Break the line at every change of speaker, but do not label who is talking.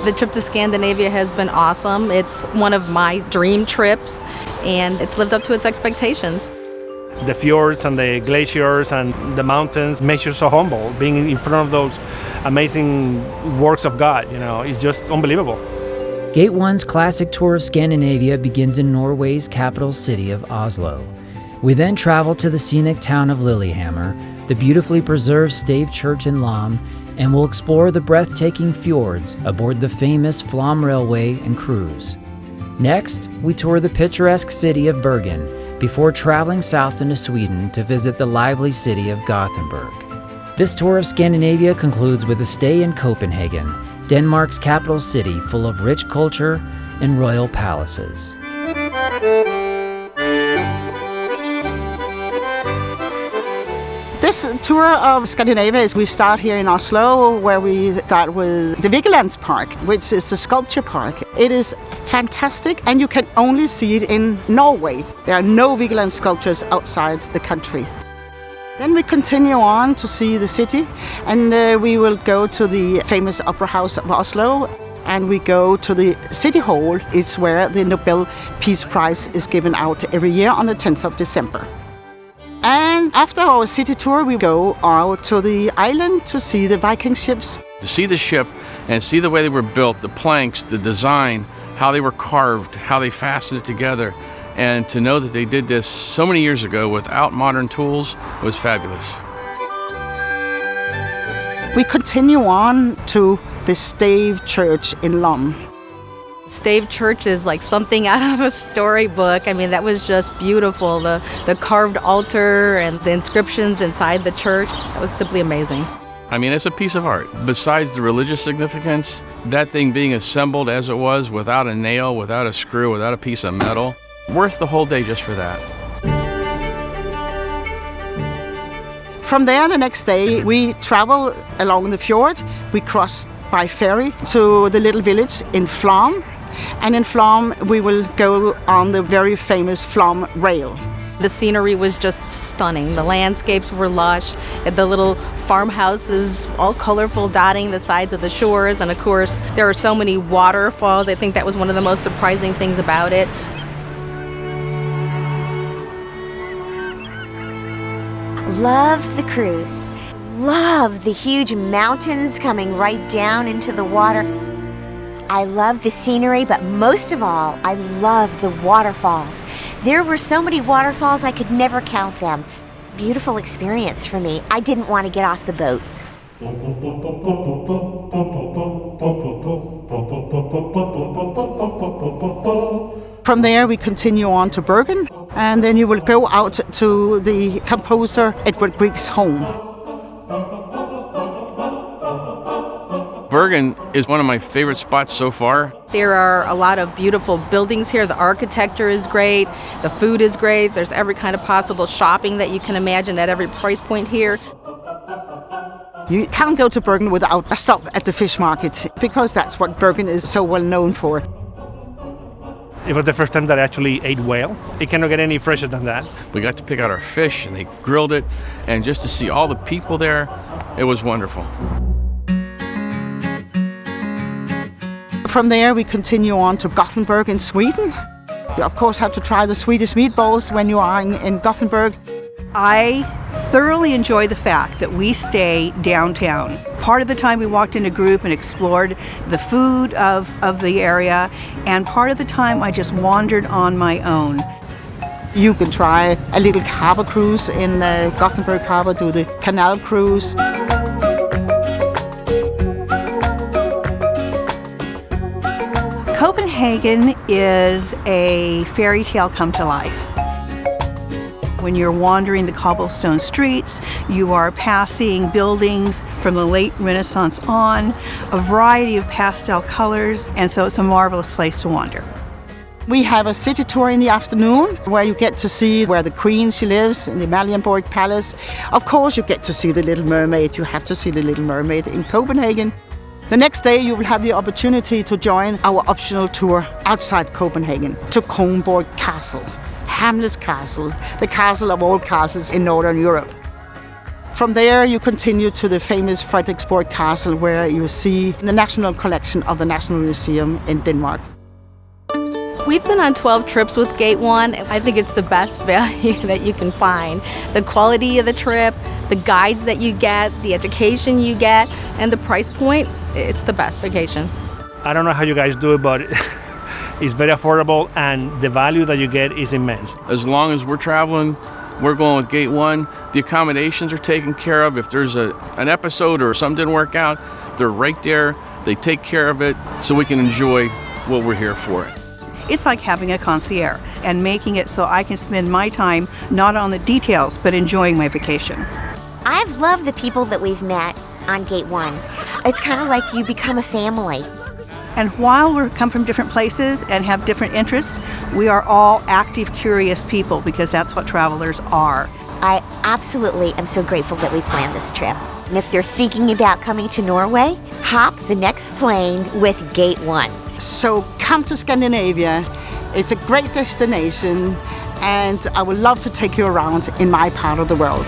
The trip to Scandinavia has been awesome. It's one of my dream trips, and it's lived up to its expectations.
The fjords and the glaciers and the mountains makes you so humble. Being in front of those amazing works of God, is just unbelievable.
Gate1's classic tour of Scandinavia begins in Norway's capital city of Oslo. We then travel to the scenic town of Lillehammer, the beautifully preserved stave church in Flom, and we'll explore the breathtaking fjords aboard the famous Flom railway and cruise. Next, we tour the picturesque city of Bergen before traveling south into Sweden to visit the lively city of Gothenburg. This tour of Scandinavia concludes with a stay in Copenhagen, Denmark's capital city full of rich culture and royal palaces.
This tour of Scandinavia we start here in Oslo, where we start with the Vigelands Park, which is a sculpture park. It is fantastic, and you can only see it in Norway. There are no Vigeland sculptures outside the country. Then we continue on to see the city, and we will go to the famous Opera House of Oslo, and we go to the City Hall. It's where the Nobel Peace Prize is given out every year on the 10th of December. And after our city tour, we go out to the island to see the Viking ships.
To see the ship and see the way they were built, the planks, the design, how they were carved, how they fastened it together, and to know that they did this so many years ago without modern tools was fabulous.
We continue on to the Stave Church in Flom.
Stave Church is like something out of a storybook. I mean, that was just beautiful. The carved altar and the inscriptions inside the church, that was simply amazing.
I mean, it's a piece of art. Besides the religious significance, that thing being assembled as it was, without a nail, without a screw, without a piece of metal, worth the whole day just for that.
From there, the next day, we travel along the fjord. We cross by ferry to the little village in Flom. And in Flom, we will go on the very famous Flom rail.
The scenery was just stunning. The landscapes were lush. The little farmhouses, all colorful, dotting the sides of the shores. And of course, there are so many waterfalls. I think that was one of the most surprising things about it.
Loved the cruise. Loved the huge mountains coming right down into the water. I love the scenery, but most of all, I love the waterfalls. There were so many waterfalls, I could never count them. Beautiful experience for me. I didn't want to get off the boat.
From there, we continue on to Bergen, and then you will go out to the composer Edvard Grieg's home.
Bergen is one of my favorite spots so far.
There are a lot of beautiful buildings here. The architecture is great. The food is great. There's every kind of possible shopping that you can imagine at every price point here.
You can't go to Bergen without a stop at the fish market, because that's what Bergen is so well known for.
It was the first time that I actually ate whale. It cannot get any fresher than that.
We got to pick out our fish, and they grilled it, and just to see all the people there, it was wonderful.
From there, we continue on to Gothenburg in Sweden. You, of course, have to try the Swedish meatballs when you are in Gothenburg.
I thoroughly enjoy the fact that we stay downtown. Part of the time we walked in a group and explored the food of the area, and part of the time I just wandered on my own.
You can try a little harbor cruise in Gothenburg Harbor, do the canal cruise.
Copenhagen is a fairy tale come to life. When you're wandering the cobblestone streets, you are passing buildings from the late Renaissance on, a variety of pastel colors, and so it's a marvelous place to wander.
We have a city tour in the afternoon where you get to see where the Queen she lives in the Amalienborg Palace. Of course, you get to see the Little Mermaid. You have to see the Little Mermaid in Copenhagen. The next day, you will have the opportunity to join our optional tour outside Copenhagen to Kronborg Castle, Hamlet's castle, the castle of all castles in Northern Europe. From there, you continue to the famous Frederiksborg Castle, where you see the national collection of the National Museum in Denmark.
We've been on 12 trips with Gate1. I think it's the best value that you can find. The quality of the trip, the guides that you get, the education you get, and the price point, it's the best vacation.
I don't know how you guys do it, but it's very affordable and the value that you get is immense.
As long as we're traveling, we're going with Gate1. The accommodations are taken care of. If there's an episode or something didn't work out, they're right there. They take care of it so we can enjoy what we're here for.
It's like having a concierge and making it so I can spend my time not on the details, but enjoying my vacation.
I've loved the people that we've met on Gate1. It's kind of like you become a family.
And while we come from different places and have different interests, we are all active, curious people because that's what travelers are.
I absolutely am so grateful that we planned this trip. And if they're thinking about coming to Norway, hop the next plane with Gate1.
So come to Scandinavia. It's a great destination, and I would love to take you around in my part of the world.